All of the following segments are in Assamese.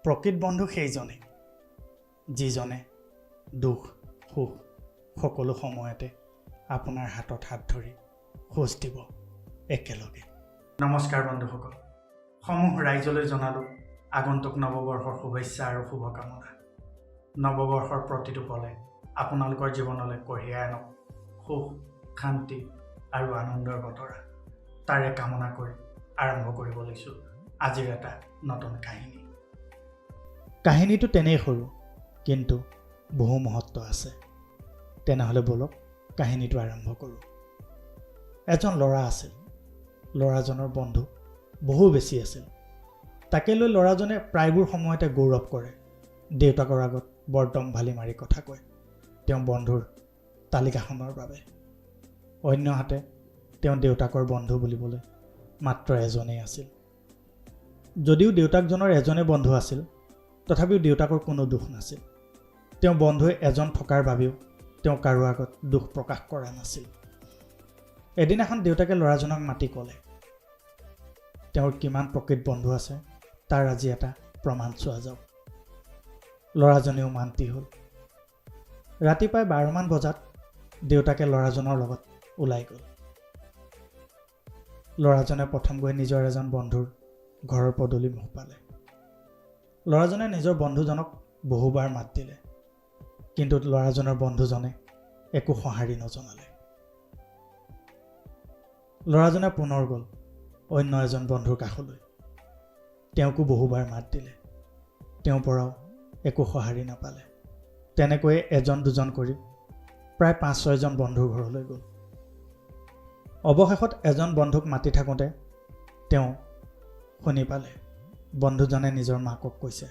প্ৰকৃত বন্ধু সেইজনে যিজনে দুখ সুখ সকলো সময়তে আপোনাৰ হাতত হাত ধৰি খোজ দিব একেলগে। নমস্কাৰ বন্ধুসকল, সমূহ ৰাইজলৈ জনালোঁ আগন্তুক নৱবৰ্ষৰ শুভেচ্ছা আৰু শুভকামনা। নৱবৰ্ষৰ প্ৰতিটো পলে আপোনালোকৰ জীৱনলৈ কঢ়িয়াই আনক সুখ শান্তি আৰু আনন্দৰ বতৰা। তাৰে কামনা কৰি আৰম্ভ কৰিব লৈছোঁ আজিৰ এটা নতুন কাহিনী। কাহিনীটো তেনেই সৰু, কিন্তু বহু মহত্ব আছে। তেনেহ'লে বলক কাহিনীটো আৰম্ভ কৰোঁ। এজন ল'ৰা আছিল। ল'ৰাজনৰ বন্ধু বহু বেছি আছিল। তাকে লৈ ল'ৰাজনে প্ৰায়বোৰ সময়তে গৌৰৱ কৰে। দেউতাকৰ আগত বৰ দম্ভালি মাৰি কথা কয় তেওঁ বন্ধুৰ তালিকাখনৰ বাবে। অন্যহাতে তেওঁ দেউতাকৰ বন্ধু বুলিবলৈ মাত্ৰ এজনেই আছিল। যদিও দেউতাকজনৰ এজনে বন্ধু আছিল, তথাপিও দেউতাকৰ কোনো দুখ নাছিল। তেওঁ বন্ধু এজন থকাৰ বাবেও তেওঁ কাৰো আগত দুখ প্ৰকাশ কৰা নাছিল। এদিনাখন দেউতাকে ল'ৰাজনক মাতি ক'লে, তেওঁৰ কিমান প্ৰকৃত বন্ধু আছে তাৰ আজি এটা প্ৰমাণ চোৱা যাওক। ল'ৰাজনেও মান্তি হ'ল। ৰাতিপুৱাই 12মান বজাত দেউতাকে ল'ৰাজনৰ লগত ওলাই গ'ল। ল'ৰাজনে প্ৰথম গৈ নিজৰ এজন বন্ধুৰ ঘৰৰ পদূলি মুখ পালে। ল'ৰাজনে নিজৰ বন্ধুজনক বহুবাৰ মাত দিলে, কিন্তু ল'ৰাজনৰ বন্ধুজনে একো সঁহাৰি নজনালে। ল'ৰাজনে পুনৰ গ'ল অন্য এজন বন্ধুৰ কাষলৈ। তেওঁকো বহুবাৰ মাত দিলে, তেওঁৰ পৰাও একো সঁহাৰি নাপালে। তেনেকৈয়ে এজন দুজন কৰি প্ৰায় 5-6জন বন্ধুৰ ঘৰলৈ গ'ল। অৱশেষত এজন বন্ধুক মাতি থাকোঁতে তেওঁ শুনি পালে বন্ধুজনে নিজৰ মাকক কৈছে,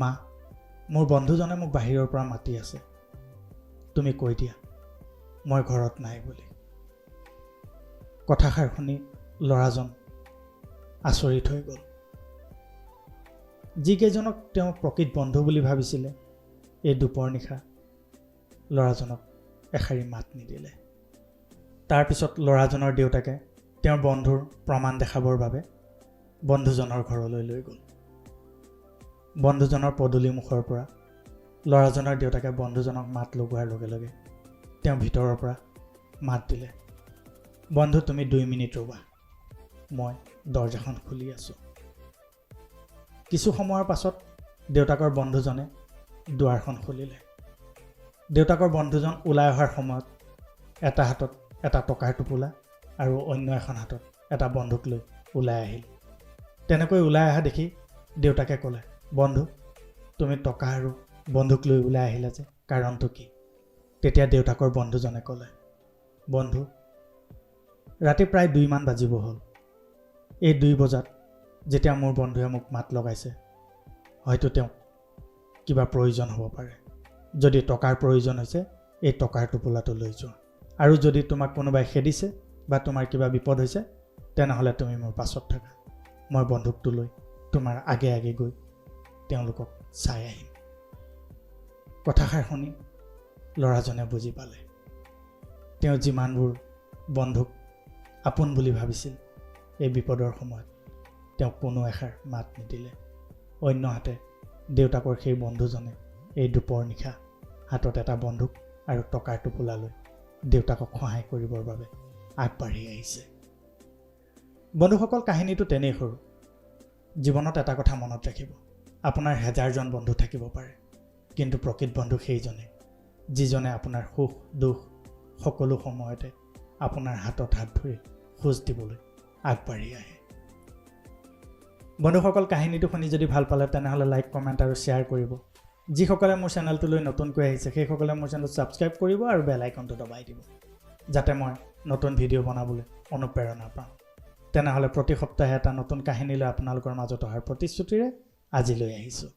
মা, মোৰ বন্ধুজনে মোক বাহিৰৰ পৰা মাতি আছে, তুমি কৈ দিয়া মই ঘৰত নাই বুলি। কথাষাৰ শুনি ল'ৰাজন আচৰিত হৈ গ'ল। যিকেইজনক তেওঁ প্ৰকৃত বন্ধু বুলি ভাবিছিলে, এই দুপৰ নিশা ল'ৰাজনক এষাৰি মাত নিদিলে। তাৰপিছত ল'ৰাজনৰ দেউতাকে তেওঁৰ বন্ধুৰ প্ৰমাণ দেখাবৰ বাবে বন্ধুজনৰ ঘৰলৈ লৈ গ'ল। বন্ধুজনৰ পদূলি মুখৰ পৰা ল'ৰাজনৰ দেউতাকে বন্ধুজনক মাত লগোৱাৰ লগে লগে তেওঁ ভিতৰৰ পৰা মাত দিলে, বন্ধু তুমি 2 মিনিট ৰ'বা, মই দৰজাখন খুলি আছোঁ। কিছু সময়ৰ পাছত দেউতাকৰ বন্ধুজনে দুৱাৰখন খুলিলে। দেউতাকৰ বন্ধুজন ওলাই অহাৰ সময়ত এটা হাতত এটা টকাৰ টোপোলা আৰু অন্য এখন হাতত এটা বন্দুক লৈ ওলাই আহিল। তেনেকৈ ওলাই অহা দেখি দেউতাকে ক'লে, বন্ধু তুমি টকা আৰু বন্দুক লৈ ওলাই আহিলা যে, কাৰণটো কি? তেতিয়া দেউতাকৰ বন্ধুজনে ক'লে, বন্ধু ৰাতি প্ৰায় 2মান বাজিব হ'ল। এই 2 বজাত যেতিয়া মোৰ বন্ধুৱে মোক মাত লগাইছে, হয়তো তেওঁক কিবা প্ৰয়োজন হ'ব পাৰে। যদি টকাৰ প্ৰয়োজন হৈছে, এই টকাৰ টোপোলাটো লৈ যোৱা, আৰু যদি তোমাক কোনোবাই খেদিছে বা তোমাৰ কিবা বিপদ হৈছে, তেনেহ'লে তুমি মোৰ পাছত থাকা। মই বন্দুকটো লৈ তোমাৰ আগে আগে গৈ তেওঁলোকক চাই আহিম। কথাষাৰ শুনি ল'ৰাজনে বুজি পালে তেওঁ যিমানবোৰ বন্ধুক আপোন বুলি ভাবিছিল, এই বিপদৰ সময়ত তেওঁক কোনো এষাৰ মাত নিদিলে। অন্যহাতে দেউতাকৰ সেই বন্ধুজনে এই দুপৰ নিশা হাতত এটা বন্দুক আৰু টকাৰ টোপোলা লৈ দেউতাকক সহায় কৰিবৰ বাবে আগবাঢ়ি আহিছে। বন্ধুসকল, কাহিনীটো তেনেই সৰু। জীৱনত এটা কথা মনত ৰাখিব, আপোনাৰ 1000জন বন্ধু থাকিব পাৰে, কিন্তু প্ৰকৃত বন্ধু সেইজনে যিজনে আপোনাৰ সুখ দুখ সকলো সময়তে আপোনাৰ হাতত হাত ধৰি খোজ দিবলৈ আগবাঢ়ি আহে। বন্ধুসকল, কাহিনীটো শুনি যদি ভাল পালে তেনেহ'লে লাইক কমেণ্ট আৰু শ্বেয়াৰ কৰিব। যিসকলে মোৰ চেনেলটোলৈ নতুনকৈ আহিছে সেইসকলে মোৰ চেনেল ছাবস্ক্ৰাইব কৰিব আৰু বেল আইকনটো দবাই দিব, যাতে মই নতুন ভিডিঅ' বনাবলৈ অনুপ্ৰেৰণা পাওঁ। তেনেহ'লে প্ৰতি সপ্তাহে এটা নতুন কাহিনী লৈ আপোনালোকৰ মাজত অহাৰ প্ৰতিশ্ৰুতিৰে আজিলৈ আহিছোঁ।